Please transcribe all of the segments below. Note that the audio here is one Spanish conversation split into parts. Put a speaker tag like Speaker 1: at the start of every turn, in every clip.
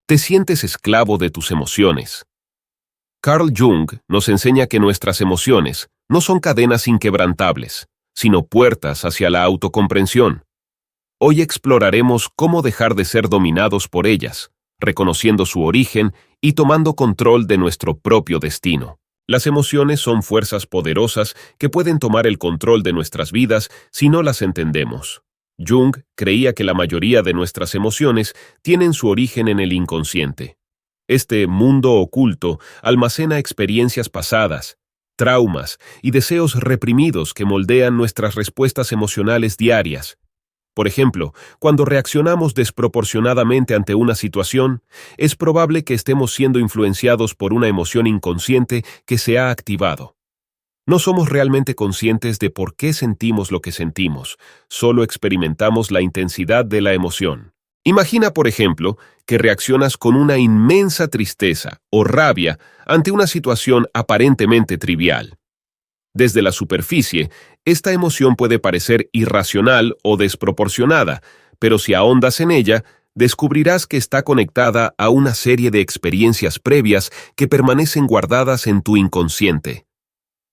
Speaker 1: Te sientes esclavo de tus emociones. Carl Jung nos enseña que nuestras emociones no son cadenas inquebrantables, sino puertas hacia la autocomprensión. Hoy exploraremos cómo dejar de ser dominados por ellas, reconociendo su origen y tomando control de nuestro propio destino. Las emociones son fuerzas poderosas que pueden tomar el control de nuestras vidas si no las entendemos. Jung creía que la mayoría de nuestras emociones tienen su origen en el inconsciente. Este mundo oculto almacena experiencias pasadas, traumas y deseos reprimidos que moldean nuestras respuestas emocionales diarias. Por ejemplo, cuando reaccionamos desproporcionadamente ante una situación, es probable que estemos siendo influenciados por una emoción inconsciente que se ha activado. No somos realmente conscientes de por qué sentimos lo que sentimos, solo experimentamos la intensidad de la emoción. Imagina, por ejemplo, que reaccionas con una inmensa tristeza o rabia ante una situación aparentemente trivial. Desde la superficie, esta emoción puede parecer irracional o desproporcionada, pero si ahondas en ella, descubrirás que está conectada a una serie de experiencias previas que permanecen guardadas en tu inconsciente.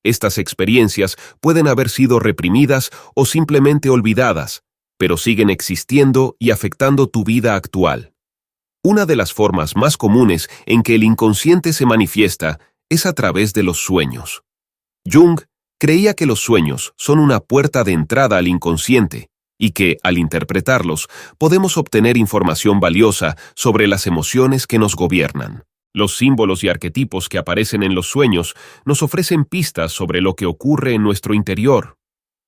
Speaker 1: Estas experiencias pueden haber sido reprimidas o simplemente olvidadas, pero siguen existiendo y afectando tu vida actual. Una de las formas más comunes en que el inconsciente se manifiesta es a través de los sueños. Jung creía que los sueños son una puerta de entrada al inconsciente y que, al interpretarlos, podemos obtener información valiosa sobre las emociones que nos gobiernan. Los símbolos y arquetipos que aparecen en los sueños nos ofrecen pistas sobre lo que ocurre en nuestro interior.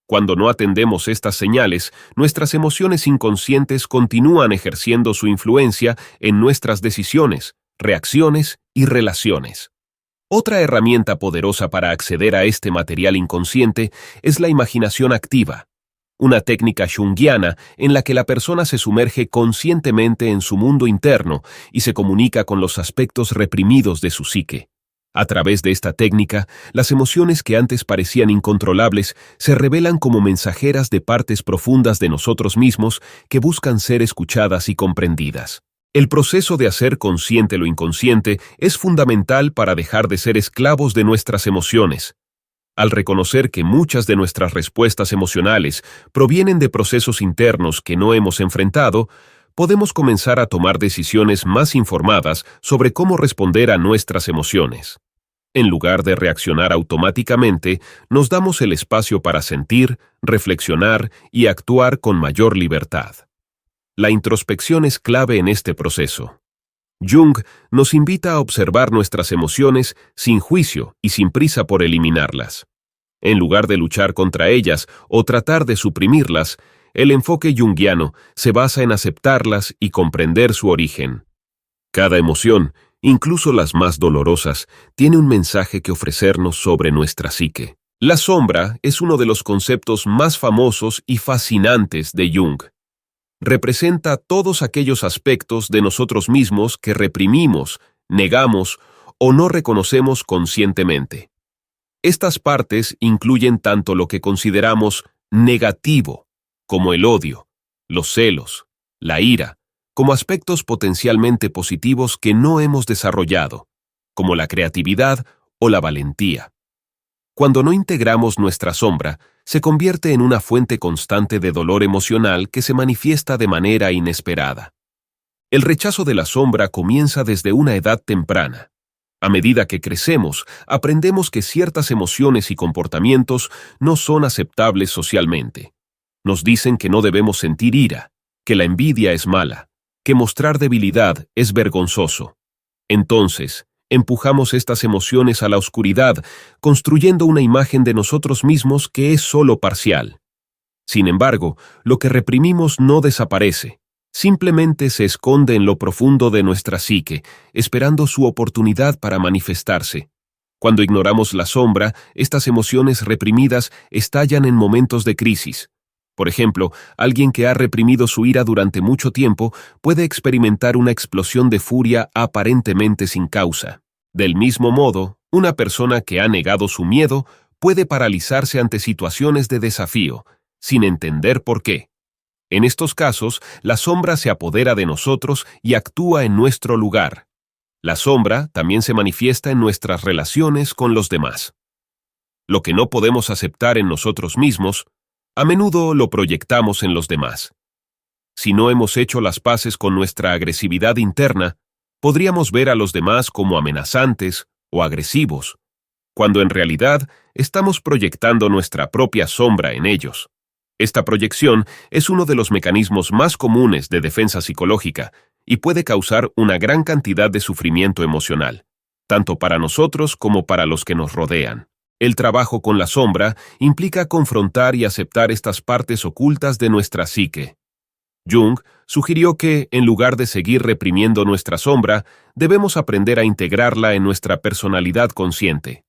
Speaker 1: Cuando no atendemos estas señales, nuestras emociones inconscientes continúan ejerciendo su influencia en nuestras decisiones, reacciones y relaciones. Otra herramienta poderosa para acceder a este material inconsciente es la imaginación activa, una técnica junguiana en la que la persona se sumerge conscientemente en su mundo interno y se comunica con los aspectos reprimidos de su psique. A través de esta técnica, las emociones que antes parecían incontrolables se revelan como mensajeras de partes profundas de nosotros mismos que buscan ser escuchadas y comprendidas. El proceso de hacer consciente lo inconsciente es fundamental para dejar de ser esclavos de nuestras emociones. Al reconocer que muchas de nuestras respuestas emocionales provienen de procesos internos que no hemos enfrentado, podemos comenzar a tomar decisiones más informadas sobre cómo responder a nuestras emociones. En lugar de reaccionar automáticamente, nos damos el espacio para sentir, reflexionar y actuar con mayor libertad. La introspección es clave en este proceso. Jung nos invita a observar nuestras emociones sin juicio y sin prisa por eliminarlas. En lugar de luchar contra ellas o tratar de suprimirlas, el enfoque junguiano se basa en aceptarlas y comprender su origen. Cada emoción, incluso las más dolorosas, tiene un mensaje que ofrecernos sobre nuestra psique. La sombra es uno de los conceptos más famosos y fascinantes de Jung. Representa todos aquellos aspectos de nosotros mismos que reprimimos, negamos o no reconocemos conscientemente. Estas partes incluyen tanto lo que consideramos negativo, como el odio, los celos, la ira, como aspectos potencialmente positivos que no hemos desarrollado, como la creatividad o la valentía. Cuando no integramos nuestra sombra, se convierte en una fuente constante de dolor emocional que se manifiesta de manera inesperada. El rechazo de la sombra comienza desde una edad temprana. A medida que crecemos, aprendemos que ciertas emociones y comportamientos no son aceptables socialmente. Nos dicen que no debemos sentir ira, que la envidia es mala, que mostrar debilidad es vergonzoso. Entonces, empujamos estas emociones a la oscuridad, construyendo una imagen de nosotros mismos que es solo parcial. Sin embargo, lo que reprimimos no desaparece. Simplemente se esconde en lo profundo de nuestra psique, esperando su oportunidad para manifestarse. Cuando ignoramos la sombra, estas emociones reprimidas estallan en momentos de crisis. Por ejemplo, alguien que ha reprimido su ira durante mucho tiempo puede experimentar una explosión de furia aparentemente sin causa. Del mismo modo, una persona que ha negado su miedo puede paralizarse ante situaciones de desafío, sin entender por qué. En estos casos, la sombra se apodera de nosotros y actúa en nuestro lugar. La sombra también se manifiesta en nuestras relaciones con los demás. Lo que no podemos aceptar en nosotros mismos, a menudo lo proyectamos en los demás. Si no hemos hecho las paces con nuestra agresividad interna, podríamos ver a los demás como amenazantes o agresivos, cuando en realidad estamos proyectando nuestra propia sombra en ellos. Esta proyección es uno de los mecanismos más comunes de defensa psicológica y puede causar una gran cantidad de sufrimiento emocional, tanto para nosotros como para los que nos rodean. El trabajo con la sombra implica confrontar y aceptar estas partes ocultas de nuestra psique. Jung sugirió que, en lugar de seguir reprimiendo nuestra sombra, debemos aprender a integrarla en nuestra personalidad consciente.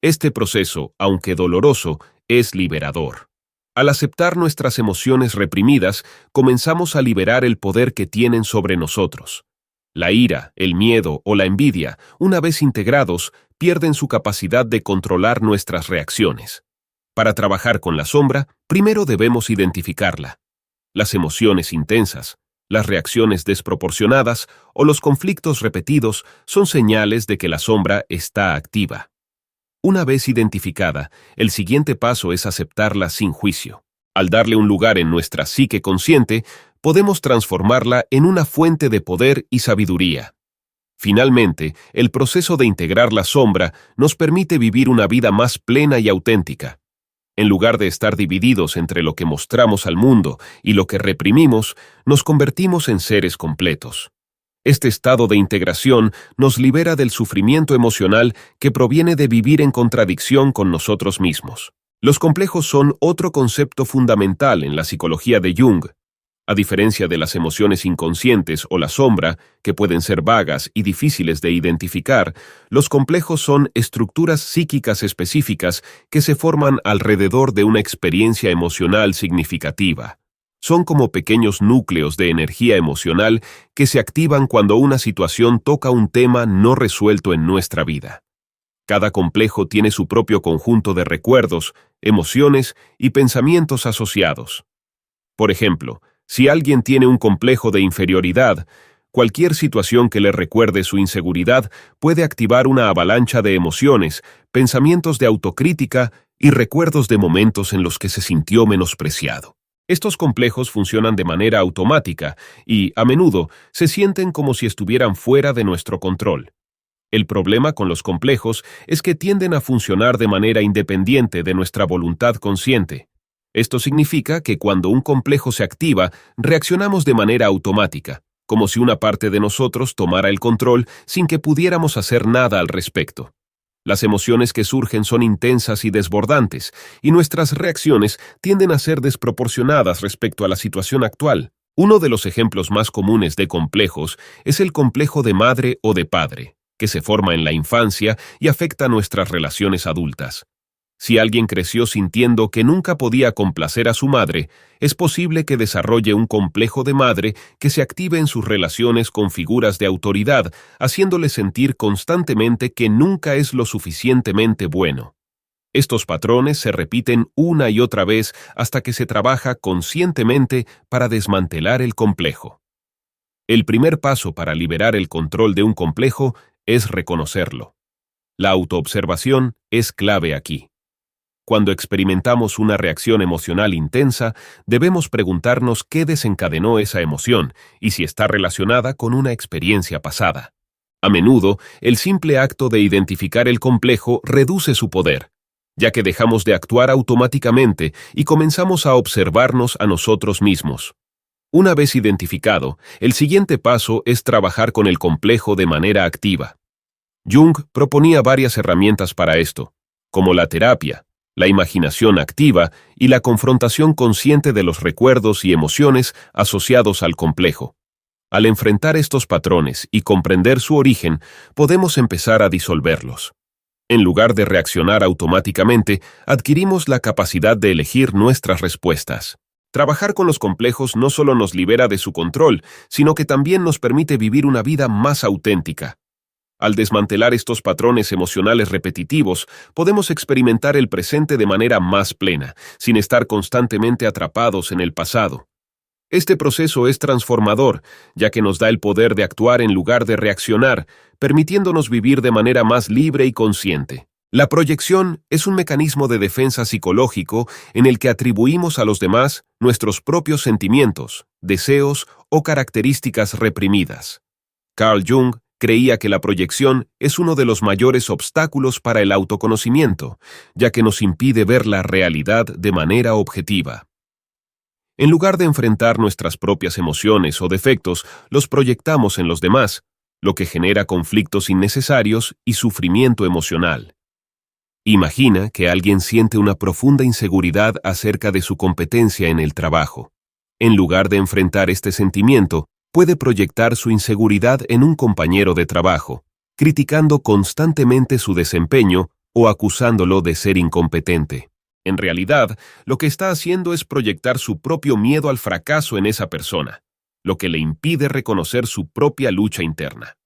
Speaker 1: Este proceso, aunque doloroso, es liberador. Al aceptar nuestras emociones reprimidas, comenzamos a liberar el poder que tienen sobre nosotros. La ira, el miedo o la envidia, una vez integrados, pierden su capacidad de controlar nuestras reacciones. Para trabajar con la sombra, primero debemos identificarla. Las emociones intensas, las reacciones desproporcionadas o los conflictos repetidos son señales de que la sombra está activa. Una vez identificada, el siguiente paso es aceptarla sin juicio. Al darle un lugar en nuestra psique consciente, podemos transformarla en una fuente de poder y sabiduría. Finalmente, el proceso de integrar la sombra nos permite vivir una vida más plena y auténtica. En lugar de estar divididos entre lo que mostramos al mundo y lo que reprimimos, nos convertimos en seres completos. Este estado de integración nos libera del sufrimiento emocional que proviene de vivir en contradicción con nosotros mismos. Los complejos son otro concepto fundamental en la psicología de Jung. A diferencia de las emociones inconscientes o la sombra, que pueden ser vagas y difíciles de identificar, los complejos son estructuras psíquicas específicas que se forman alrededor de una experiencia emocional significativa. Son como pequeños núcleos de energía emocional que se activan cuando una situación toca un tema no resuelto en nuestra vida. Cada complejo tiene su propio conjunto de recuerdos, emociones y pensamientos asociados. Por ejemplo, si alguien tiene un complejo de inferioridad, cualquier situación que le recuerde su inseguridad puede activar una avalancha de emociones, pensamientos de autocrítica y recuerdos de momentos en los que se sintió menospreciado. Estos complejos funcionan de manera automática y, a menudo, se sienten como si estuvieran fuera de nuestro control. El problema con los complejos es que tienden a funcionar de manera independiente de nuestra voluntad consciente. Esto significa que cuando un complejo se activa, reaccionamos de manera automática, como si una parte de nosotros tomara el control sin que pudiéramos hacer nada al respecto. Las emociones que surgen son intensas y desbordantes, y nuestras reacciones tienden a ser desproporcionadas respecto a la situación actual. Uno de los ejemplos más comunes de complejos es el complejo de madre o de padre, que se forma en la infancia y afecta nuestras relaciones adultas. Si alguien creció sintiendo que nunca podía complacer a su madre, es posible que desarrolle un complejo de madre que se active en sus relaciones con figuras de autoridad, haciéndole sentir constantemente que nunca es lo suficientemente bueno. Estos patrones se repiten una y otra vez hasta que se trabaja conscientemente para desmantelar el complejo. El primer paso para liberar el control de un complejo es reconocerlo. La autoobservación es clave aquí. Cuando experimentamos una reacción emocional intensa, debemos preguntarnos qué desencadenó esa emoción y si está relacionada con una experiencia pasada. A menudo, el simple acto de identificar el complejo reduce su poder, ya que dejamos de actuar automáticamente y comenzamos a observarnos a nosotros mismos. Una vez identificado, el siguiente paso es trabajar con el complejo de manera activa. Jung proponía varias herramientas para esto, como la terapia, la imaginación activa y la confrontación consciente de los recuerdos y emociones asociados al complejo. Al enfrentar estos patrones y comprender su origen, podemos empezar a disolverlos. En lugar de reaccionar automáticamente, adquirimos la capacidad de elegir nuestras respuestas. Trabajar con los complejos no solo nos libera de su control, sino que también nos permite vivir una vida más auténtica. Al desmantelar estos patrones emocionales repetitivos, podemos experimentar el presente de manera más plena, sin estar constantemente atrapados en el pasado. Este proceso es transformador, ya que nos da el poder de actuar en lugar de reaccionar, permitiéndonos vivir de manera más libre y consciente. La proyección es un mecanismo de defensa psicológico en el que atribuimos a los demás nuestros propios sentimientos, deseos o características reprimidas. Carl Jung creía que la proyección es uno de los mayores obstáculos para el autoconocimiento, ya que nos impide ver la realidad de manera objetiva. En lugar de enfrentar nuestras propias emociones o defectos, los proyectamos en los demás, lo que genera conflictos innecesarios y sufrimiento emocional. Imagina que alguien siente una profunda inseguridad acerca de su competencia en el trabajo. En lugar de enfrentar este sentimiento, puede proyectar su inseguridad en un compañero de trabajo, criticando constantemente su desempeño o acusándolo de ser incompetente. En realidad, lo que está haciendo es proyectar su propio miedo al fracaso en esa persona, lo que le impide reconocer su propia lucha interna.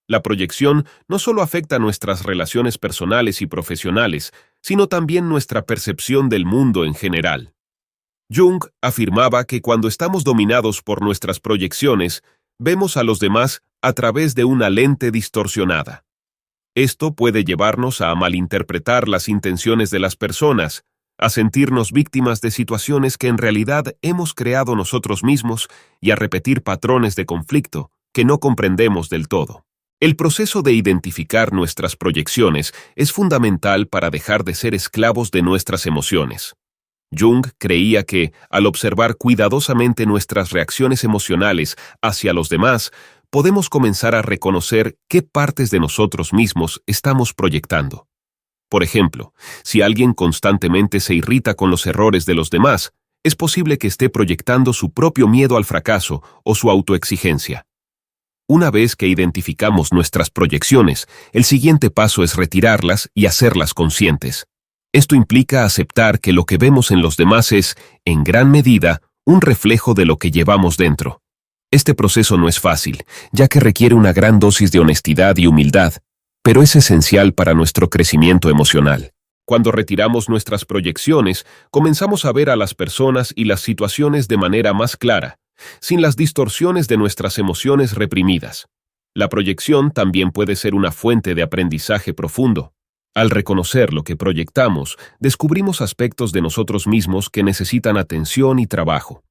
Speaker 1: La proyección no solo afecta nuestras relaciones personales y profesionales, sino también nuestra percepción del mundo en general. Jung afirmaba que cuando estamos dominados por nuestras proyecciones, vemos a los demás a través de una lente distorsionada. Esto puede llevarnos a malinterpretar las intenciones de las personas, a sentirnos víctimas de situaciones que en realidad hemos creado nosotros mismos y a repetir patrones de conflicto que no comprendemos del todo. El proceso de identificar nuestras proyecciones es fundamental para dejar de ser esclavos de nuestras emociones. Jung creía que, al observar cuidadosamente nuestras reacciones emocionales hacia los demás, podemos comenzar a reconocer qué partes de nosotros mismos estamos proyectando. Por ejemplo, si alguien constantemente se irrita con los errores de los demás, es posible que esté proyectando su propio miedo al fracaso o su autoexigencia. Una vez que identificamos nuestras proyecciones, el siguiente paso es retirarlas y hacerlas conscientes. Esto implica aceptar que lo que vemos en los demás es, en gran medida, un reflejo de lo que llevamos dentro. Este proceso no es fácil, ya que requiere una gran dosis de honestidad y humildad, pero es esencial para nuestro crecimiento emocional. Cuando retiramos nuestras proyecciones, comenzamos a ver a las personas y las situaciones de manera más clara, sin las distorsiones de nuestras emociones reprimidas. La proyección también puede ser una fuente de aprendizaje profundo. Al reconocer lo que proyectamos, descubrimos aspectos de nosotros mismos que necesitan atención y trabajo.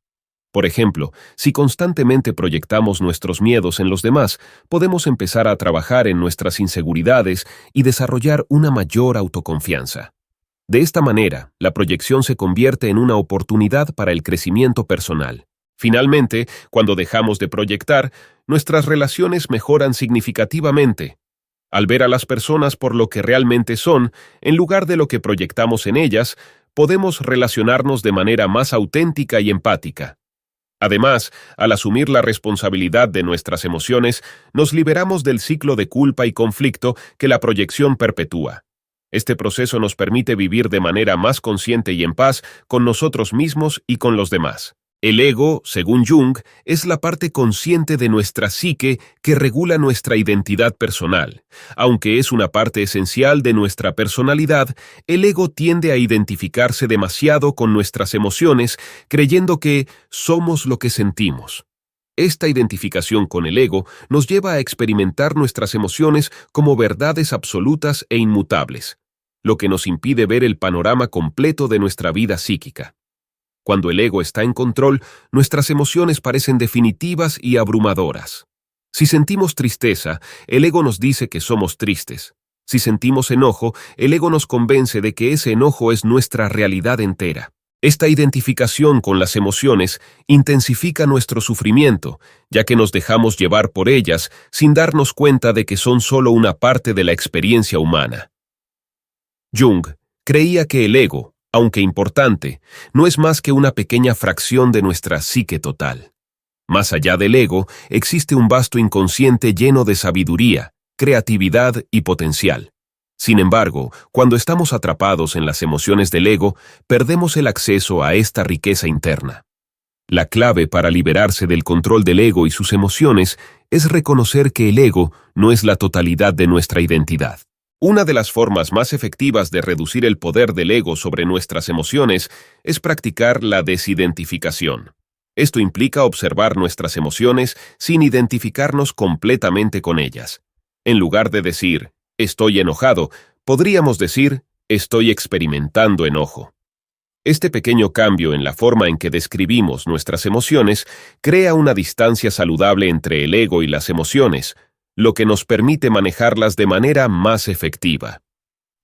Speaker 1: Por ejemplo, si constantemente proyectamos nuestros miedos en los demás, podemos empezar a trabajar en nuestras inseguridades y desarrollar una mayor autoconfianza. De esta manera, la proyección se convierte en una oportunidad para el crecimiento personal. Finalmente, cuando dejamos de proyectar, nuestras relaciones mejoran significativamente. Al ver a las personas por lo que realmente son, en lugar de lo que proyectamos en ellas, podemos relacionarnos de manera más auténtica y empática. Además, al asumir la responsabilidad de nuestras emociones, nos liberamos del ciclo de culpa y conflicto que la proyección perpetúa. Este proceso nos permite vivir de manera más consciente y en paz con nosotros mismos y con los demás. El ego, según Jung, es la parte consciente de nuestra psique que regula nuestra identidad personal. Aunque es una parte esencial de nuestra personalidad, el ego tiende a identificarse demasiado con nuestras emociones, creyendo que somos lo que sentimos. Esta identificación con el ego nos lleva a experimentar nuestras emociones como verdades absolutas e inmutables, lo que nos impide ver el panorama completo de nuestra vida psíquica. Cuando el ego está en control, nuestras emociones parecen definitivas y abrumadoras. Si sentimos tristeza, el ego nos dice que somos tristes. Si sentimos enojo, el ego nos convence de que ese enojo es nuestra realidad entera. Esta identificación con las emociones intensifica nuestro sufrimiento, ya que nos dejamos llevar por ellas sin darnos cuenta de que son solo una parte de la experiencia humana. Jung creía que el ego, aunque importante, no es más que una pequeña fracción de nuestra psique total. Más allá del ego, existe un vasto inconsciente lleno de sabiduría, creatividad y potencial. Sin embargo, cuando estamos atrapados en las emociones del ego, perdemos el acceso a esta riqueza interna. La clave para liberarse del control del ego y sus emociones es reconocer que el ego no es la totalidad de nuestra identidad. Una de las formas más efectivas de reducir el poder del ego sobre nuestras emociones es practicar la desidentificación. Esto implica observar nuestras emociones sin identificarnos completamente con ellas. En lugar de decir, estoy enojado, podríamos decir, estoy experimentando enojo. Este pequeño cambio en la forma en que describimos nuestras emociones crea una distancia saludable entre el ego y las emociones, lo que nos permite manejarlas de manera más efectiva.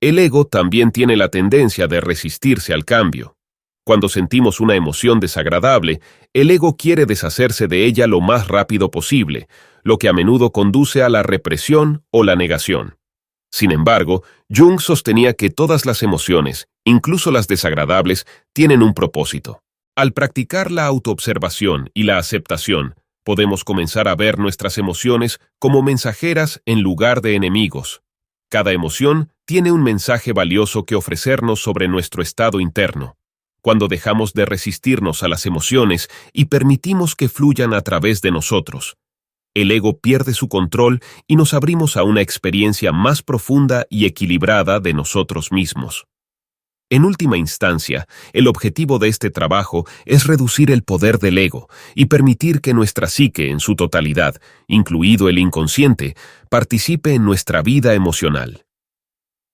Speaker 1: El ego también tiene la tendencia de resistirse al cambio. Cuando sentimos una emoción desagradable, el ego quiere deshacerse de ella lo más rápido posible, lo que a menudo conduce a la represión o la negación. Sin embargo, Jung sostenía que todas las emociones, incluso las desagradables, tienen un propósito. Al practicar la autoobservación y la aceptación, podemos comenzar a ver nuestras emociones como mensajeras en lugar de enemigos. Cada emoción tiene un mensaje valioso que ofrecernos sobre nuestro estado interno. Cuando dejamos de resistirnos a las emociones y permitimos que fluyan a través de nosotros, el ego pierde su control y nos abrimos a una experiencia más profunda y equilibrada de nosotros mismos. En última instancia, el objetivo de este trabajo es reducir el poder del ego y permitir que nuestra psique en su totalidad, incluido el inconsciente, participe en nuestra vida emocional.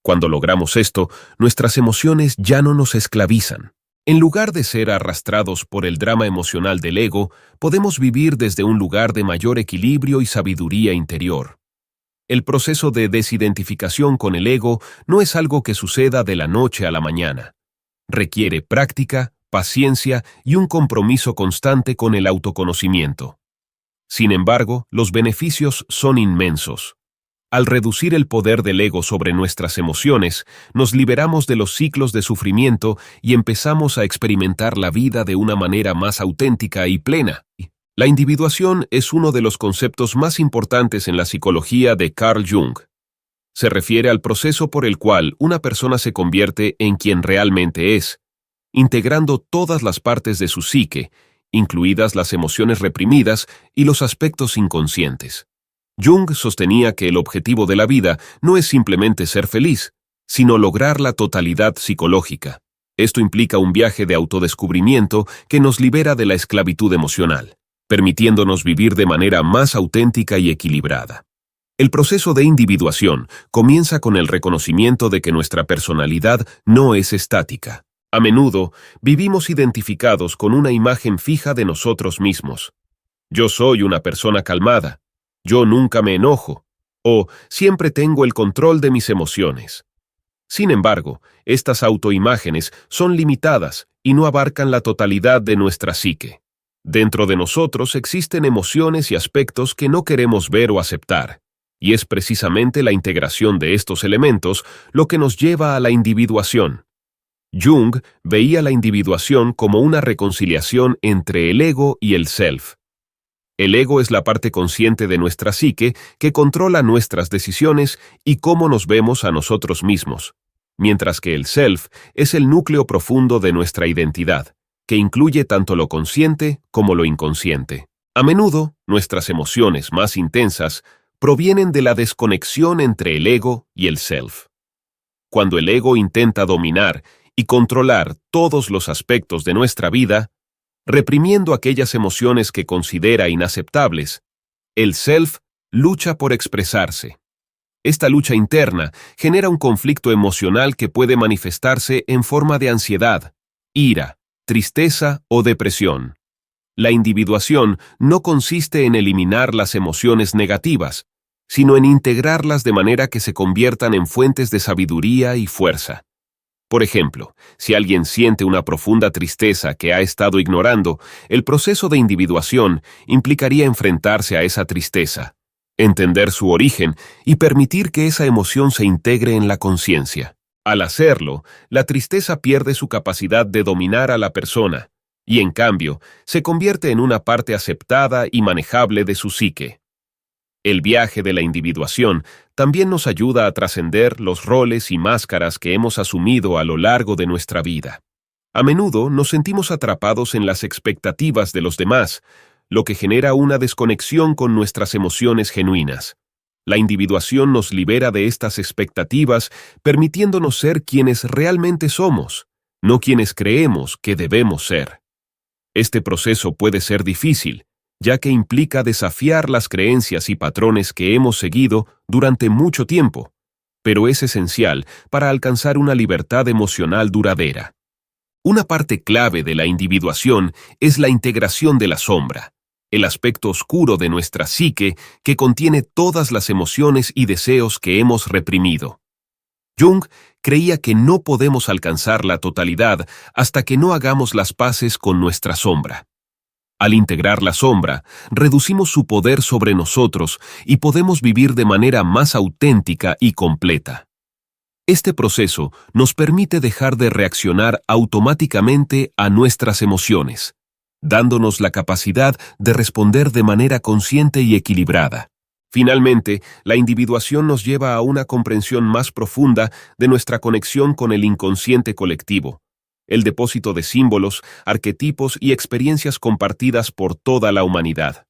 Speaker 1: Cuando logramos esto, nuestras emociones ya no nos esclavizan. En lugar de ser arrastrados por el drama emocional del ego, podemos vivir desde un lugar de mayor equilibrio y sabiduría interior. El proceso de desidentificación con el ego no es algo que suceda de la noche a la mañana. Requiere práctica, paciencia y un compromiso constante con el autoconocimiento. Sin embargo, los beneficios son inmensos. Al reducir el poder del ego sobre nuestras emociones, nos liberamos de los ciclos de sufrimiento y empezamos a experimentar la vida de una manera más auténtica y plena. La individuación es uno de los conceptos más importantes en la psicología de Carl Jung. Se refiere al proceso por el cual una persona se convierte en quien realmente es, integrando todas las partes de su psique, incluidas las emociones reprimidas y los aspectos inconscientes. Jung sostenía que el objetivo de la vida no es simplemente ser feliz, sino lograr la totalidad psicológica. Esto implica un viaje de autodescubrimiento que nos libera de la esclavitud emocional, permitiéndonos vivir de manera más auténtica y equilibrada. El proceso de individuación comienza con el reconocimiento de que nuestra personalidad no es estática. A menudo, vivimos identificados con una imagen fija de nosotros mismos. Yo soy una persona calmada. Yo nunca me enojo, o siempre tengo el control de mis emociones. Sin embargo, estas autoimágenes son limitadas y no abarcan la totalidad de nuestra psique. Dentro de nosotros existen emociones y aspectos que no queremos ver o aceptar, y es precisamente la integración de estos elementos lo que nos lleva a la individuación. Jung veía la individuación como una reconciliación entre el ego y el self. El ego es la parte consciente de nuestra psique que controla nuestras decisiones y cómo nos vemos a nosotros mismos, mientras que el self es el núcleo profundo de nuestra identidad, que incluye tanto lo consciente como lo inconsciente. A menudo, nuestras emociones más intensas provienen de la desconexión entre el ego y el self. Cuando el ego intenta dominar y controlar todos los aspectos de nuestra vida, reprimiendo aquellas emociones que considera inaceptables, el self lucha por expresarse. Esta lucha interna genera un conflicto emocional que puede manifestarse en forma de ansiedad, ira, tristeza o depresión. La individuación no consiste en eliminar las emociones negativas, sino en integrarlas de manera que se conviertan en fuentes de sabiduría y fuerza. Por ejemplo, si alguien siente una profunda tristeza que ha estado ignorando, el proceso de individuación implicaría enfrentarse a esa tristeza, entender su origen y permitir que esa emoción se integre en la conciencia. Al hacerlo, la tristeza pierde su capacidad de dominar a la persona y, en cambio, se convierte en una parte aceptada y manejable de su psique. El viaje de la individuación también nos ayuda a trascender los roles y máscaras que hemos asumido a lo largo de nuestra vida. A menudo nos sentimos atrapados en las expectativas de los demás, lo que genera una desconexión con nuestras emociones genuinas. La individuación nos libera de estas expectativas, permitiéndonos ser quienes realmente somos, no quienes creemos que debemos ser. Este proceso puede ser difícil, ya que implica desafiar las creencias y patrones que hemos seguido durante mucho tiempo, pero es esencial para alcanzar una libertad emocional duradera. Una parte clave de la individuación es la integración de la sombra, el aspecto oscuro de nuestra psique que contiene todas las emociones y deseos que hemos reprimido. Jung creía que no podemos alcanzar la totalidad hasta que no hagamos las paces con nuestra sombra. Al integrar la sombra, reducimos su poder sobre nosotros y podemos vivir de manera más auténtica y completa. Este proceso nos permite dejar de reaccionar automáticamente a nuestras emociones, dándonos la capacidad de responder de manera consciente y equilibrada. Finalmente, la individuación nos lleva a una comprensión más profunda de nuestra conexión con el inconsciente colectivo, el depósito de símbolos, arquetipos y experiencias compartidas por toda la humanidad.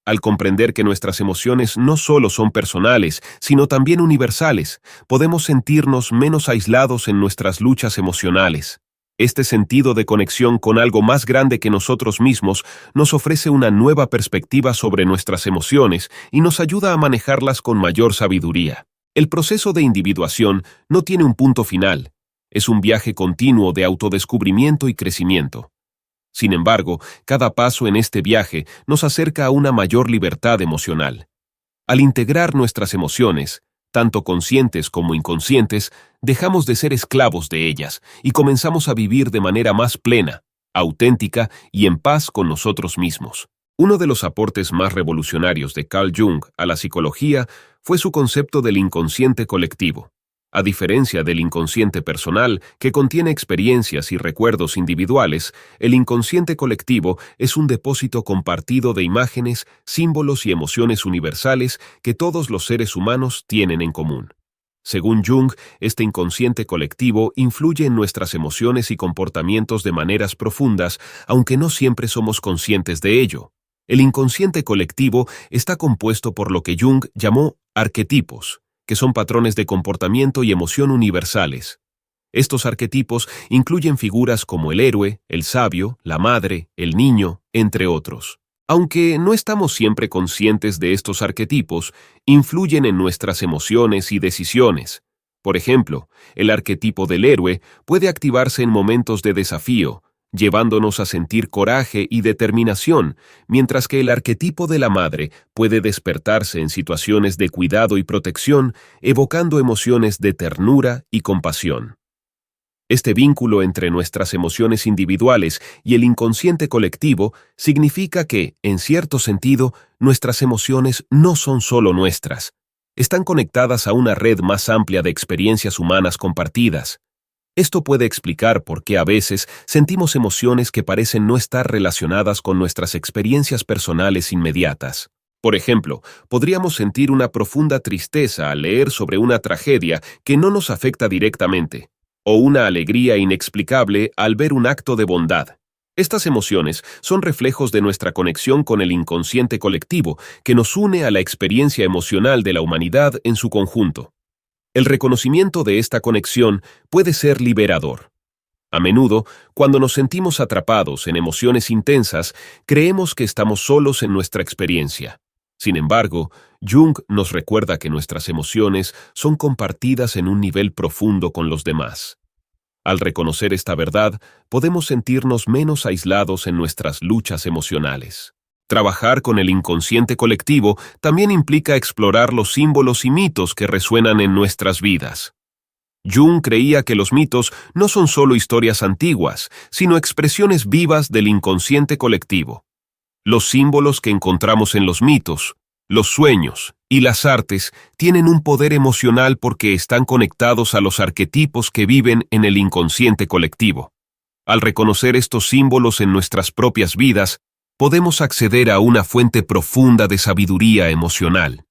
Speaker 1: Al comprender que nuestras emociones no solo son personales, sino también universales, podemos sentirnos menos aislados en nuestras luchas emocionales. Este sentido de conexión con algo más grande que nosotros mismos nos ofrece una nueva perspectiva sobre nuestras emociones y nos ayuda a manejarlas con mayor sabiduría. El proceso de individuación no tiene un punto final. Es un viaje continuo de autodescubrimiento y crecimiento. Sin embargo, cada paso en este viaje nos acerca a una mayor libertad emocional. Al integrar nuestras emociones, tanto conscientes como inconscientes, dejamos de ser esclavos de ellas y comenzamos a vivir de manera más plena, auténtica y en paz con nosotros mismos. Uno de los aportes más revolucionarios de Carl Jung a la psicología fue su concepto del inconsciente colectivo. A diferencia del inconsciente personal, que contiene experiencias y recuerdos individuales, el inconsciente colectivo es un depósito compartido de imágenes, símbolos y emociones universales que todos los seres humanos tienen en común. Según Jung, este inconsciente colectivo influye en nuestras emociones y comportamientos de maneras profundas, aunque no siempre somos conscientes de ello. El inconsciente colectivo está compuesto por lo que Jung llamó arquetipos, que son patrones de comportamiento y emoción universales. Estos arquetipos incluyen figuras como el héroe, el sabio, la madre, el niño, entre otros. Aunque no estamos siempre conscientes de estos arquetipos, influyen en nuestras emociones y decisiones. Por ejemplo, el arquetipo del héroe puede activarse en momentos de desafío, llevándonos a sentir coraje y determinación, mientras que el arquetipo de la madre puede despertarse en situaciones de cuidado y protección, evocando emociones de ternura y compasión. Este vínculo entre nuestras emociones individuales y el inconsciente colectivo significa que, en cierto sentido, nuestras emociones no son solo nuestras. Están conectadas a una red más amplia de experiencias humanas compartidas. Esto puede explicar por qué a veces sentimos emociones que parecen no estar relacionadas con nuestras experiencias personales inmediatas. Por ejemplo, podríamos sentir una profunda tristeza al leer sobre una tragedia que no nos afecta directamente, o una alegría inexplicable al ver un acto de bondad. Estas emociones son reflejos de nuestra conexión con el inconsciente colectivo que nos une a la experiencia emocional de la humanidad en su conjunto. El reconocimiento de esta conexión puede ser liberador. A menudo, cuando nos sentimos atrapados en emociones intensas, creemos que estamos solos en nuestra experiencia. Sin embargo, Jung nos recuerda que nuestras emociones son compartidas en un nivel profundo con los demás. Al reconocer esta verdad, podemos sentirnos menos aislados en nuestras luchas emocionales. Trabajar con el inconsciente colectivo también implica explorar los símbolos y mitos que resuenan en nuestras vidas. Jung creía que los mitos no son solo historias antiguas, sino expresiones vivas del inconsciente colectivo. Los símbolos que encontramos en los mitos, los sueños y las artes tienen un poder emocional porque están conectados a los arquetipos que viven en el inconsciente colectivo. Al reconocer estos símbolos en nuestras propias vidas, podemos acceder a una fuente profunda de sabiduría emocional.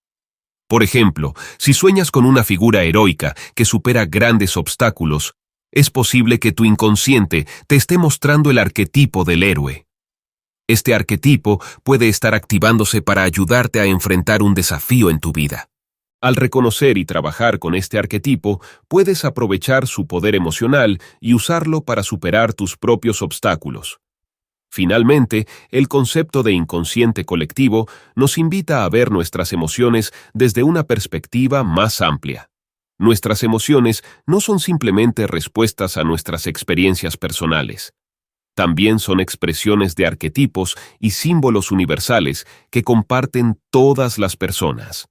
Speaker 1: Por ejemplo, si sueñas con una figura heroica que supera grandes obstáculos, es posible que tu inconsciente te esté mostrando el arquetipo del héroe. Este arquetipo puede estar activándose para ayudarte a enfrentar un desafío en tu vida. Al reconocer y trabajar con este arquetipo, puedes aprovechar su poder emocional y usarlo para superar tus propios obstáculos. Finalmente, el concepto de inconsciente colectivo nos invita a ver nuestras emociones desde una perspectiva más amplia. Nuestras emociones no son simplemente respuestas a nuestras experiencias personales. También son expresiones de arquetipos y símbolos universales que comparten todas las personas.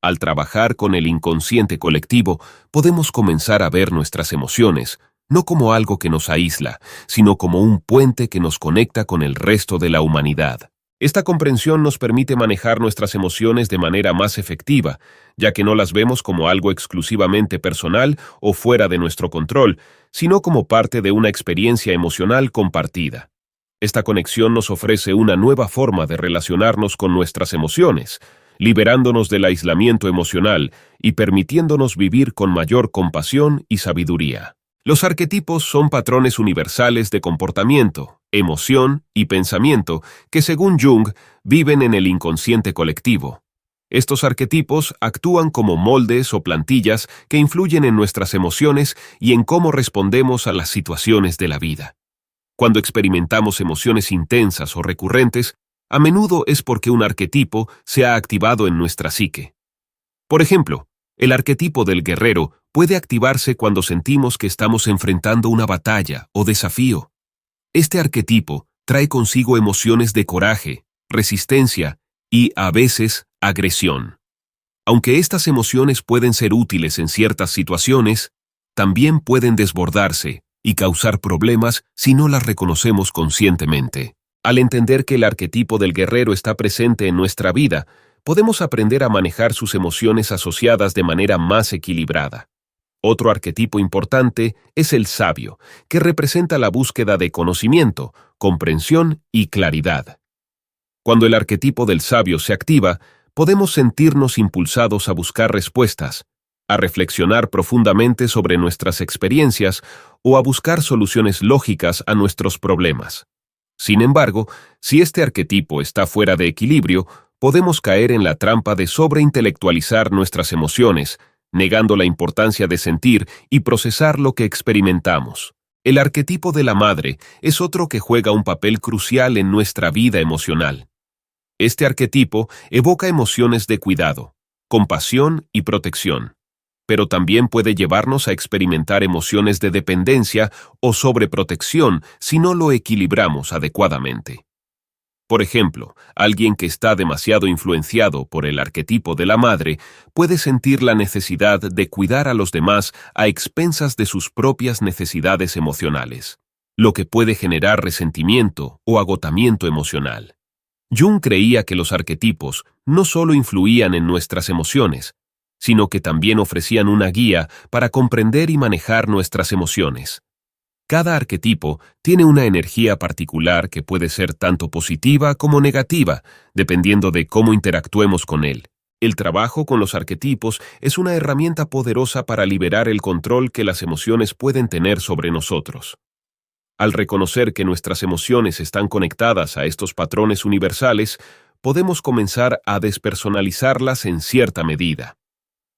Speaker 1: Al trabajar con el inconsciente colectivo, podemos comenzar a ver nuestras emociones, no como algo que nos aísla, sino como un puente que nos conecta con el resto de la humanidad. Esta comprensión nos permite manejar nuestras emociones de manera más efectiva, ya que no las vemos como algo exclusivamente personal o fuera de nuestro control, sino como parte de una experiencia emocional compartida. Esta conexión nos ofrece una nueva forma de relacionarnos con nuestras emociones, liberándonos del aislamiento emocional y permitiéndonos vivir con mayor compasión y sabiduría. Los arquetipos son patrones universales de comportamiento, emoción y pensamiento que, según Jung, viven en el inconsciente colectivo. Estos arquetipos actúan como moldes o plantillas que influyen en nuestras emociones y en cómo respondemos a las situaciones de la vida. Cuando experimentamos emociones intensas o recurrentes, a menudo es porque un arquetipo se ha activado en nuestra psique. Por ejemplo, el arquetipo del guerrero puede activarse cuando sentimos que estamos enfrentando una batalla o desafío. Este arquetipo trae consigo emociones de coraje, resistencia y, a veces, agresión. Aunque estas emociones pueden ser útiles en ciertas situaciones, también pueden desbordarse y causar problemas si no las reconocemos conscientemente. Al entender que el arquetipo del guerrero está presente en nuestra vida, podemos aprender a manejar sus emociones asociadas de manera más equilibrada. Otro arquetipo importante es el sabio, que representa la búsqueda de conocimiento, comprensión y claridad. Cuando el arquetipo del sabio se activa, podemos sentirnos impulsados a buscar respuestas, a reflexionar profundamente sobre nuestras experiencias o a buscar soluciones lógicas a nuestros problemas. Sin embargo, si este arquetipo está fuera de equilibrio, podemos caer en la trampa de sobreintelectualizar nuestras emociones, negando la importancia de sentir y procesar lo que experimentamos. El arquetipo de la madre es otro que juega un papel crucial en nuestra vida emocional. Este arquetipo evoca emociones de cuidado, compasión y protección, pero también puede llevarnos a experimentar emociones de dependencia o sobreprotección si no lo equilibramos adecuadamente. Por ejemplo, alguien que está demasiado influenciado por el arquetipo de la madre puede sentir la necesidad de cuidar a los demás a expensas de sus propias necesidades emocionales, lo que puede generar resentimiento o agotamiento emocional. Jung creía que los arquetipos no solo influían en nuestras emociones, sino que también ofrecían una guía para comprender y manejar nuestras emociones. Cada arquetipo tiene una energía particular que puede ser tanto positiva como negativa, dependiendo de cómo interactuemos con él. El trabajo con los arquetipos es una herramienta poderosa para liberar el control que las emociones pueden tener sobre nosotros. Al reconocer que nuestras emociones están conectadas a estos patrones universales, podemos comenzar a despersonalizarlas en cierta medida.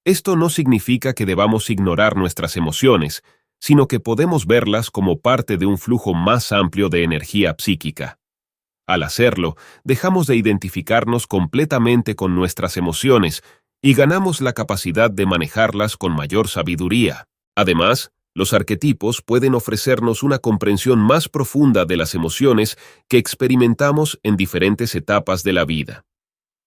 Speaker 1: Esto no significa que debamos ignorar nuestras emociones, sino que podemos verlas como parte de un flujo más amplio de energía psíquica. Al hacerlo, dejamos de identificarnos completamente con nuestras emociones y ganamos la capacidad de manejarlas con mayor sabiduría. Además, los arquetipos pueden ofrecernos una comprensión más profunda de las emociones que experimentamos en diferentes etapas de la vida.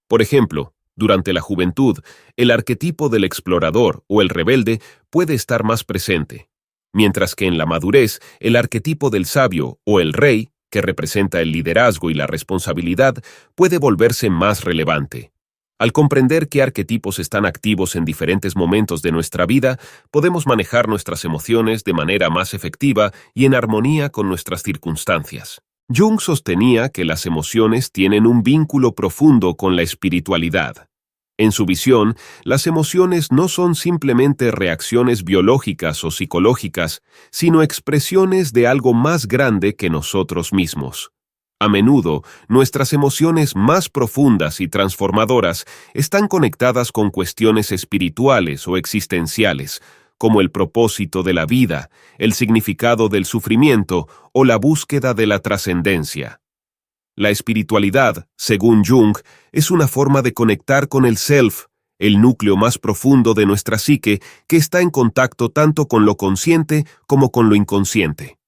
Speaker 1: Por ejemplo, durante la juventud, el arquetipo del explorador o el rebelde puede estar más presente, mientras que en la madurez, el arquetipo del sabio o el rey, que representa el liderazgo y la responsabilidad, puede volverse más relevante. Al comprender qué arquetipos están activos en diferentes momentos de nuestra vida, podemos manejar nuestras emociones de manera más efectiva y en armonía con nuestras circunstancias. Jung sostenía que las emociones tienen un vínculo profundo con la espiritualidad. En su visión, las emociones no son simplemente reacciones biológicas o psicológicas, sino expresiones de algo más grande que nosotros mismos. A menudo, nuestras emociones más profundas y transformadoras están conectadas con cuestiones espirituales o existenciales, como el propósito de la vida, el significado del sufrimiento o la búsqueda de la trascendencia. La espiritualidad, según Jung, es una forma de conectar con el self, el núcleo más profundo de nuestra psique que está en contacto tanto con lo consciente como con lo inconsciente.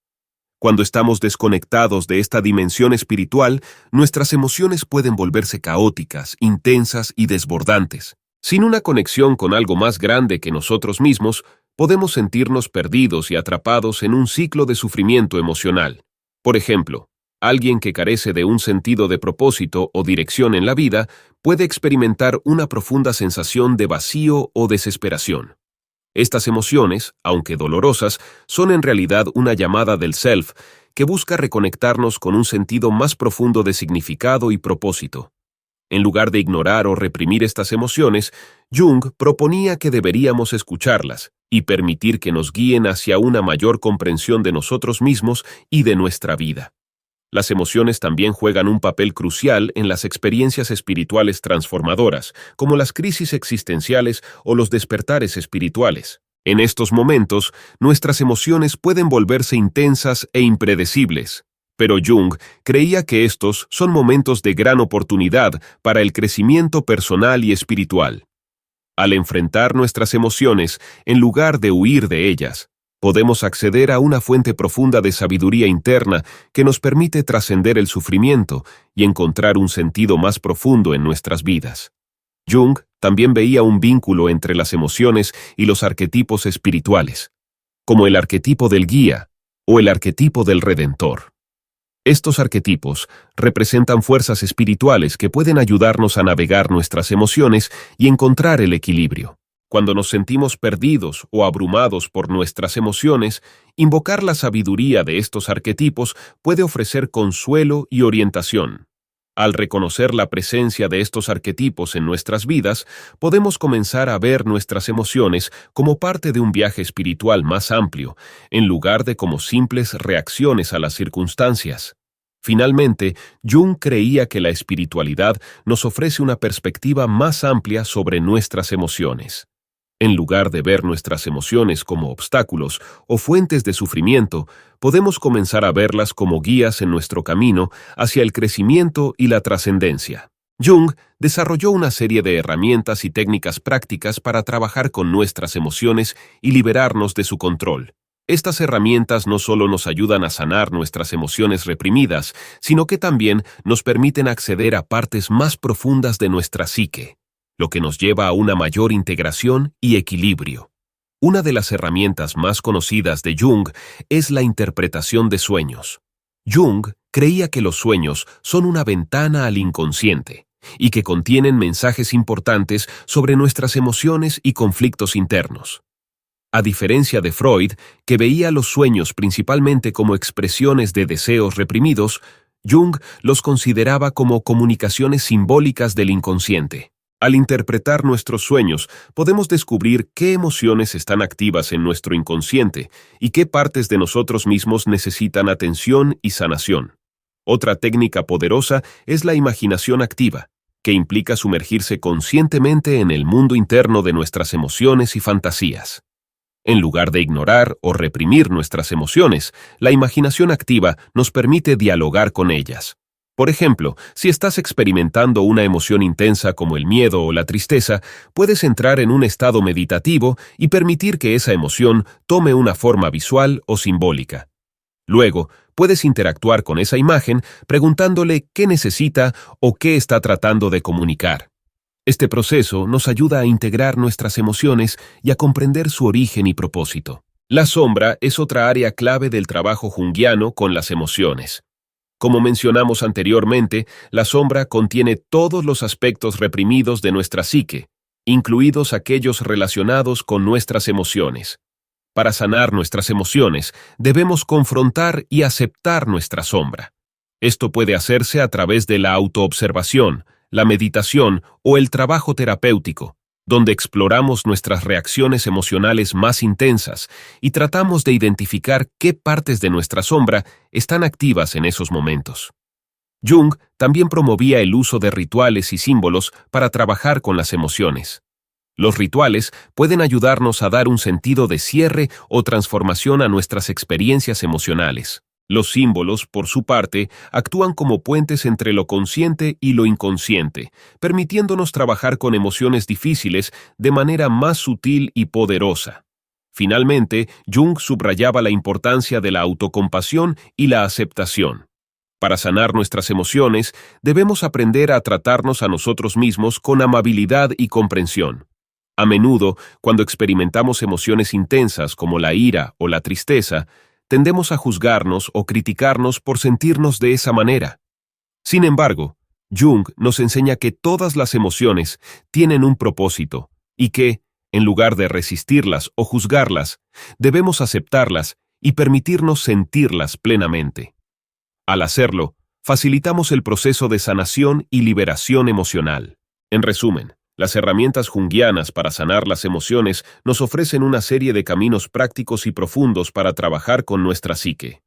Speaker 1: Cuando estamos desconectados de esta dimensión espiritual, nuestras emociones pueden volverse caóticas, intensas y desbordantes. Sin una conexión con algo más grande que nosotros mismos, podemos sentirnos perdidos y atrapados en un ciclo de sufrimiento emocional. Por ejemplo, alguien que carece de un sentido de propósito o dirección en la vida puede experimentar una profunda sensación de vacío o desesperación. Estas emociones, aunque dolorosas, son en realidad una llamada del self que busca reconectarnos con un sentido más profundo de significado y propósito. En lugar de ignorar o reprimir estas emociones, Jung proponía que deberíamos escucharlas y permitir que nos guíen hacia una mayor comprensión de nosotros mismos y de nuestra vida. Las emociones también juegan un papel crucial en las experiencias espirituales transformadoras, como las crisis existenciales o los despertares espirituales. En estos momentos, nuestras emociones pueden volverse intensas e impredecibles, pero Jung creía que estos son momentos de gran oportunidad para el crecimiento personal y espiritual. Al enfrentar nuestras emociones, en lugar de huir de ellas, podemos acceder a una fuente profunda de sabiduría interna que nos permite trascender el sufrimiento y encontrar un sentido más profundo en nuestras vidas. Jung también veía un vínculo entre las emociones y los arquetipos espirituales, como el arquetipo del guía o el arquetipo del redentor. Estos arquetipos representan fuerzas espirituales que pueden ayudarnos a navegar nuestras emociones y encontrar el equilibrio. Cuando nos sentimos perdidos o abrumados por nuestras emociones, invocar la sabiduría de estos arquetipos puede ofrecer consuelo y orientación. Al reconocer la presencia de estos arquetipos en nuestras vidas, podemos comenzar a ver nuestras emociones como parte de un viaje espiritual más amplio, en lugar de como simples reacciones a las circunstancias. Finalmente, Jung creía que la espiritualidad nos ofrece una perspectiva más amplia sobre nuestras emociones. En lugar de ver nuestras emociones como obstáculos o fuentes de sufrimiento, podemos comenzar a verlas como guías en nuestro camino hacia el crecimiento y la trascendencia. Jung desarrolló una serie de herramientas y técnicas prácticas para trabajar con nuestras emociones y liberarnos de su control. Estas herramientas no solo nos ayudan a sanar nuestras emociones reprimidas, sino que también nos permiten acceder a partes más profundas de nuestra psique, lo que nos lleva a una mayor integración y equilibrio. Una de las herramientas más conocidas de Jung es la interpretación de sueños. Jung creía que los sueños son una ventana al inconsciente y que contienen mensajes importantes sobre nuestras emociones y conflictos internos. A diferencia de Freud, que veía los sueños principalmente como expresiones de deseos reprimidos, Jung los consideraba como comunicaciones simbólicas del inconsciente. Al interpretar nuestros sueños, podemos descubrir qué emociones están activas en nuestro inconsciente y qué partes de nosotros mismos necesitan atención y sanación. Otra técnica poderosa es la imaginación activa, que implica sumergirse conscientemente en el mundo interno de nuestras emociones y fantasías. En lugar de ignorar o reprimir nuestras emociones, la imaginación activa nos permite dialogar con ellas. Por ejemplo, si estás experimentando una emoción intensa como el miedo o la tristeza, puedes entrar en un estado meditativo y permitir que esa emoción tome una forma visual o simbólica. Luego, puedes interactuar con esa imagen preguntándole qué necesita o qué está tratando de comunicar. Este proceso nos ayuda a integrar nuestras emociones y a comprender su origen y propósito. La sombra es otra área clave del trabajo junguiano con las emociones. Como mencionamos anteriormente, la sombra contiene todos los aspectos reprimidos de nuestra psique, incluidos aquellos relacionados con nuestras emociones. Para sanar nuestras emociones, debemos confrontar y aceptar nuestra sombra. Esto puede hacerse a través de la autoobservación, la meditación o el trabajo terapéutico, donde exploramos nuestras reacciones emocionales más intensas y tratamos de identificar qué partes de nuestra sombra están activas en esos momentos. Jung también promovía el uso de rituales y símbolos para trabajar con las emociones. Los rituales pueden ayudarnos a dar un sentido de cierre o transformación a nuestras experiencias emocionales. Los símbolos, por su parte, actúan como puentes entre lo consciente y lo inconsciente, permitiéndonos trabajar con emociones difíciles de manera más sutil y poderosa. Finalmente, Jung subrayaba la importancia de la autocompasión y la aceptación. Para sanar nuestras emociones, debemos aprender a tratarnos a nosotros mismos con amabilidad y comprensión. A menudo, cuando experimentamos emociones intensas como la ira o la tristeza, tendemos a juzgarnos o criticarnos por sentirnos de esa manera. Sin embargo, Jung nos enseña que todas las emociones tienen un propósito y que, en lugar de resistirlas o juzgarlas, debemos aceptarlas y permitirnos sentirlas plenamente. Al hacerlo, facilitamos el proceso de sanación y liberación emocional. En resumen, las herramientas junguianas para sanar las emociones nos ofrecen una serie de caminos prácticos y profundos para trabajar con nuestra psique.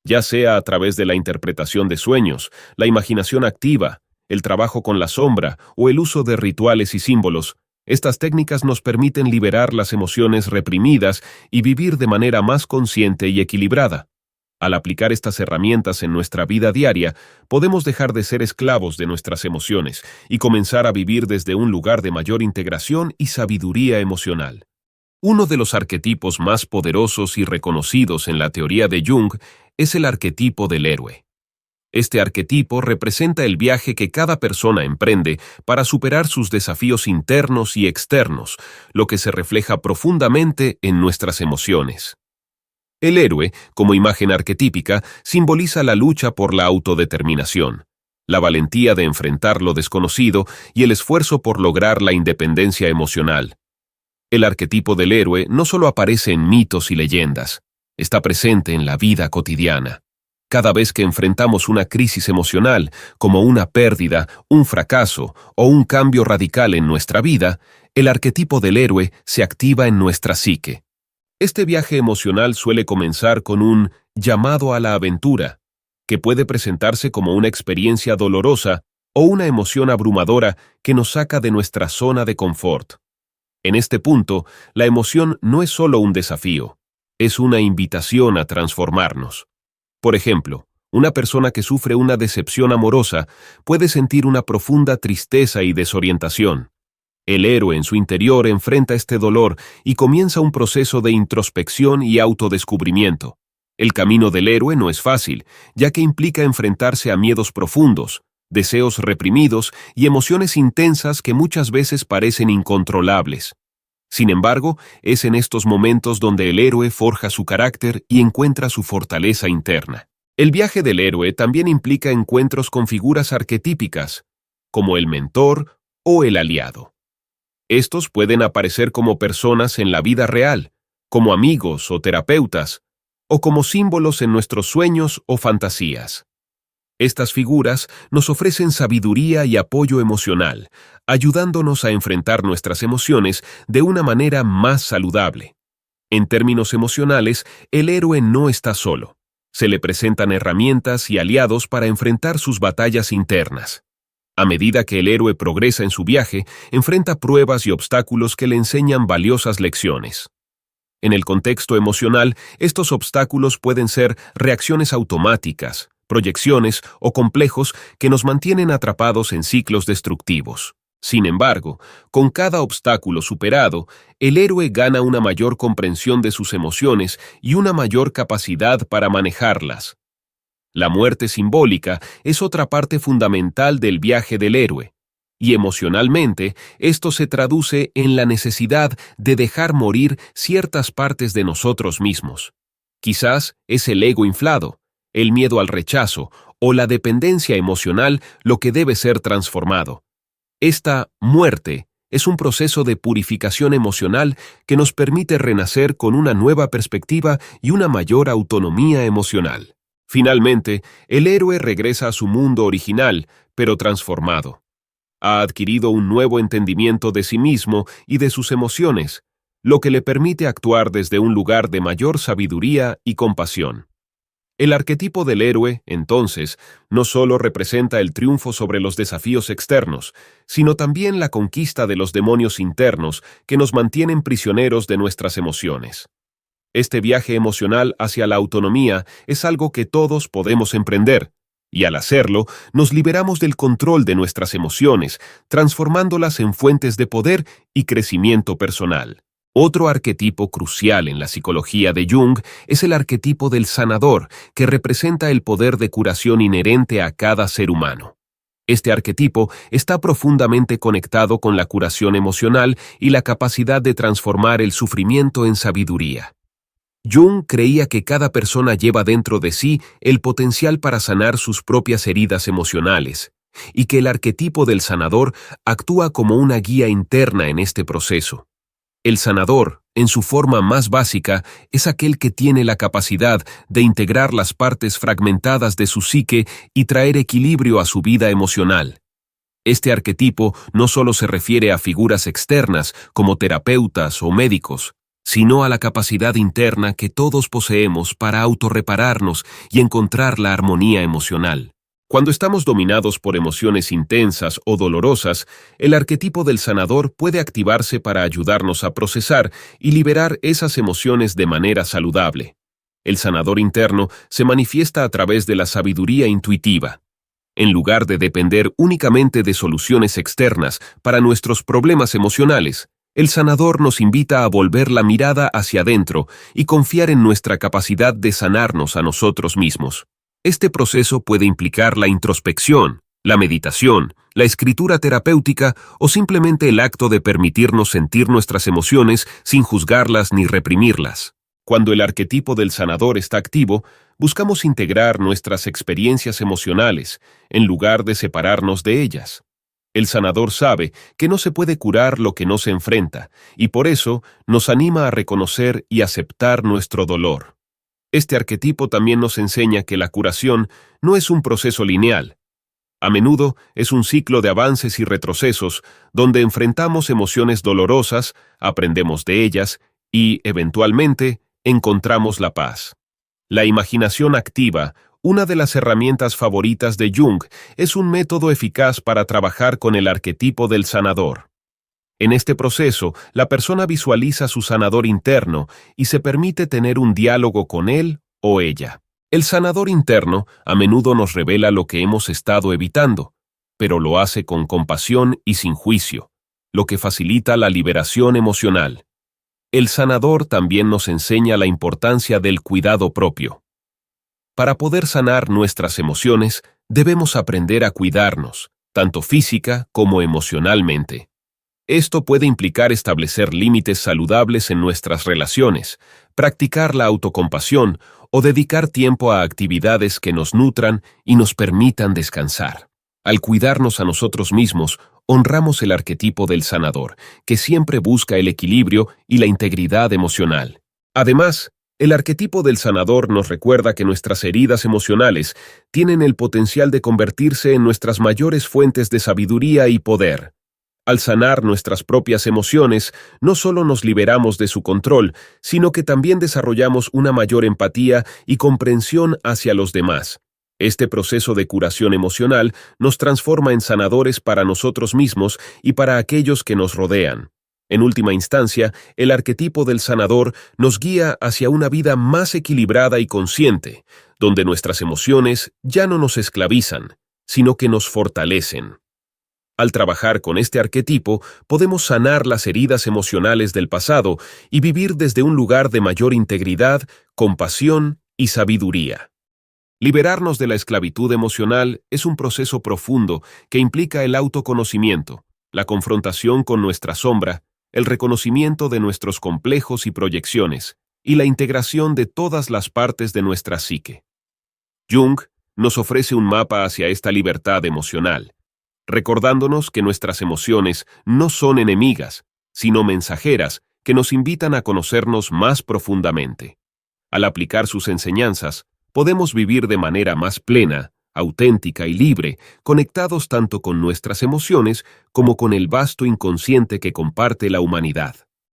Speaker 1: Ya sea a través de la interpretación de sueños, la imaginación activa, el trabajo con la sombra o el uso de rituales y símbolos, estas técnicas nos permiten liberar las emociones reprimidas y vivir de manera más consciente y equilibrada. Al aplicar estas herramientas en nuestra vida diaria, podemos dejar de ser esclavos de nuestras emociones y comenzar a vivir desde un lugar de mayor integración y sabiduría emocional. Uno de los arquetipos más poderosos y reconocidos en la teoría de Jung es el arquetipo del héroe. Este arquetipo representa el viaje que cada persona emprende para superar sus desafíos internos y externos, lo que se refleja profundamente en nuestras emociones. El héroe, como imagen arquetípica, simboliza la lucha por la autodeterminación, la valentía de enfrentar lo desconocido y el esfuerzo por lograr la independencia emocional. El arquetipo del héroe no solo aparece en mitos y leyendas, está presente en la vida cotidiana. Cada vez que enfrentamos una crisis emocional, como una pérdida, un fracaso o un cambio radical en nuestra vida, el arquetipo del héroe se activa en nuestra psique. Este viaje emocional suele comenzar con un llamado a la aventura, que puede presentarse como una experiencia dolorosa o una emoción abrumadora que nos saca de nuestra zona de confort. En este punto, la emoción no es solo un desafío, es una invitación a transformarnos. Por ejemplo, una persona que sufre una decepción amorosa puede sentir una profunda tristeza y desorientación. El héroe en su interior enfrenta este dolor y comienza un proceso de introspección y autodescubrimiento. El camino del héroe no es fácil, ya que implica enfrentarse a miedos profundos, deseos reprimidos y emociones intensas que muchas veces parecen incontrolables. Sin embargo, es en estos momentos donde el héroe forja su carácter y encuentra su fortaleza interna. El viaje del héroe también implica encuentros con figuras arquetípicas, como el mentor o el aliado. Estos pueden aparecer como personas en la vida real, como amigos o terapeutas, o como símbolos en nuestros sueños o fantasías. Estas figuras nos ofrecen sabiduría y apoyo emocional, ayudándonos a enfrentar nuestras emociones de una manera más saludable. En términos emocionales, el héroe no está solo. Se le presentan herramientas y aliados para enfrentar sus batallas internas. A medida que el héroe progresa en su viaje, enfrenta pruebas y obstáculos que le enseñan valiosas lecciones. En el contexto emocional, estos obstáculos pueden ser reacciones automáticas, proyecciones o complejos que nos mantienen atrapados en ciclos destructivos. Sin embargo, con cada obstáculo superado, el héroe gana una mayor comprensión de sus emociones y una mayor capacidad para manejarlas. La muerte simbólica es otra parte fundamental del viaje del héroe, y emocionalmente esto se traduce en la necesidad de dejar morir ciertas partes de nosotros mismos. Quizás es el ego inflado, el miedo al rechazo o la dependencia emocional lo que debe ser transformado. Esta muerte es un proceso de purificación emocional que nos permite renacer con una nueva perspectiva y una mayor autonomía emocional. Finalmente, el héroe regresa a su mundo original, pero transformado. Ha adquirido un nuevo entendimiento de sí mismo y de sus emociones, lo que le permite actuar desde un lugar de mayor sabiduría y compasión. El arquetipo del héroe, entonces, no solo representa el triunfo sobre los desafíos externos, sino también la conquista de los demonios internos que nos mantienen prisioneros de nuestras emociones. Este viaje emocional hacia la autonomía es algo que todos podemos emprender, y al hacerlo, nos liberamos del control de nuestras emociones, transformándolas en fuentes de poder y crecimiento personal. Otro arquetipo crucial en la psicología de Jung es el arquetipo del sanador, que representa el poder de curación inherente a cada ser humano. Este arquetipo está profundamente conectado con la curación emocional y la capacidad de transformar el sufrimiento en sabiduría. Jung creía que cada persona lleva dentro de sí el potencial para sanar sus propias heridas emocionales, y que el arquetipo del sanador actúa como una guía interna en este proceso. El sanador, en su forma más básica, es aquel que tiene la capacidad de integrar las partes fragmentadas de su psique y traer equilibrio a su vida emocional. Este arquetipo no solo se refiere a figuras externas como terapeutas o médicos, sino a la capacidad interna que todos poseemos para autorrepararnos y encontrar la armonía emocional. Cuando estamos dominados por emociones intensas o dolorosas, el arquetipo del sanador puede activarse para ayudarnos a procesar y liberar esas emociones de manera saludable. El sanador interno se manifiesta a través de la sabiduría intuitiva. En lugar de depender únicamente de soluciones externas para nuestros problemas emocionales, el sanador nos invita a volver la mirada hacia adentro y confiar en nuestra capacidad de sanarnos a nosotros mismos. Este proceso puede implicar la introspección, la meditación, la escritura terapéutica o simplemente el acto de permitirnos sentir nuestras emociones sin juzgarlas ni reprimirlas. Cuando el arquetipo del sanador está activo, buscamos integrar nuestras experiencias emocionales, en lugar de separarnos de ellas. El sanador sabe que no se puede curar lo que no se enfrenta, y por eso nos anima a reconocer y aceptar nuestro dolor. Este arquetipo también nos enseña que la curación no es un proceso lineal. A menudo es un ciclo de avances y retrocesos donde enfrentamos emociones dolorosas, aprendemos de ellas y, eventualmente, encontramos la paz. La imaginación activa, una de las herramientas favoritas de Jung, es un método eficaz para trabajar con el arquetipo del sanador. En este proceso, la persona visualiza su sanador interno y se permite tener un diálogo con él o ella. El sanador interno a menudo nos revela lo que hemos estado evitando, pero lo hace con compasión y sin juicio, lo que facilita la liberación emocional. El sanador también nos enseña la importancia del cuidado propio. Para poder sanar nuestras emociones, debemos aprender a cuidarnos, tanto física como emocionalmente. Esto puede implicar establecer límites saludables en nuestras relaciones, practicar la autocompasión o dedicar tiempo a actividades que nos nutran y nos permitan descansar. Al cuidarnos a nosotros mismos, honramos el arquetipo del sanador, que siempre busca el equilibrio y la integridad emocional. Además, el arquetipo del sanador nos recuerda que nuestras heridas emocionales tienen el potencial de convertirse en nuestras mayores fuentes de sabiduría y poder. Al sanar nuestras propias emociones, no solo nos liberamos de su control, sino que también desarrollamos una mayor empatía y comprensión hacia los demás. Este proceso de curación emocional nos transforma en sanadores para nosotros mismos y para aquellos que nos rodean. En última instancia, el arquetipo del sanador nos guía hacia una vida más equilibrada y consciente, donde nuestras emociones ya no nos esclavizan, sino que nos fortalecen. Al trabajar con este arquetipo, podemos sanar las heridas emocionales del pasado y vivir desde un lugar de mayor integridad, compasión y sabiduría. Liberarnos de la esclavitud emocional es un proceso profundo que implica el autoconocimiento, la confrontación con nuestra sombra, el reconocimiento de nuestros complejos y proyecciones, y la integración de todas las partes de nuestra psique. Jung nos ofrece un mapa hacia esta libertad emocional, recordándonos que nuestras emociones no son enemigas, sino mensajeras que nos invitan a conocernos más profundamente. Al aplicar sus enseñanzas, podemos vivir de manera más plena, auténtica y libre, conectados tanto con nuestras emociones como con el vasto inconsciente que comparte la humanidad.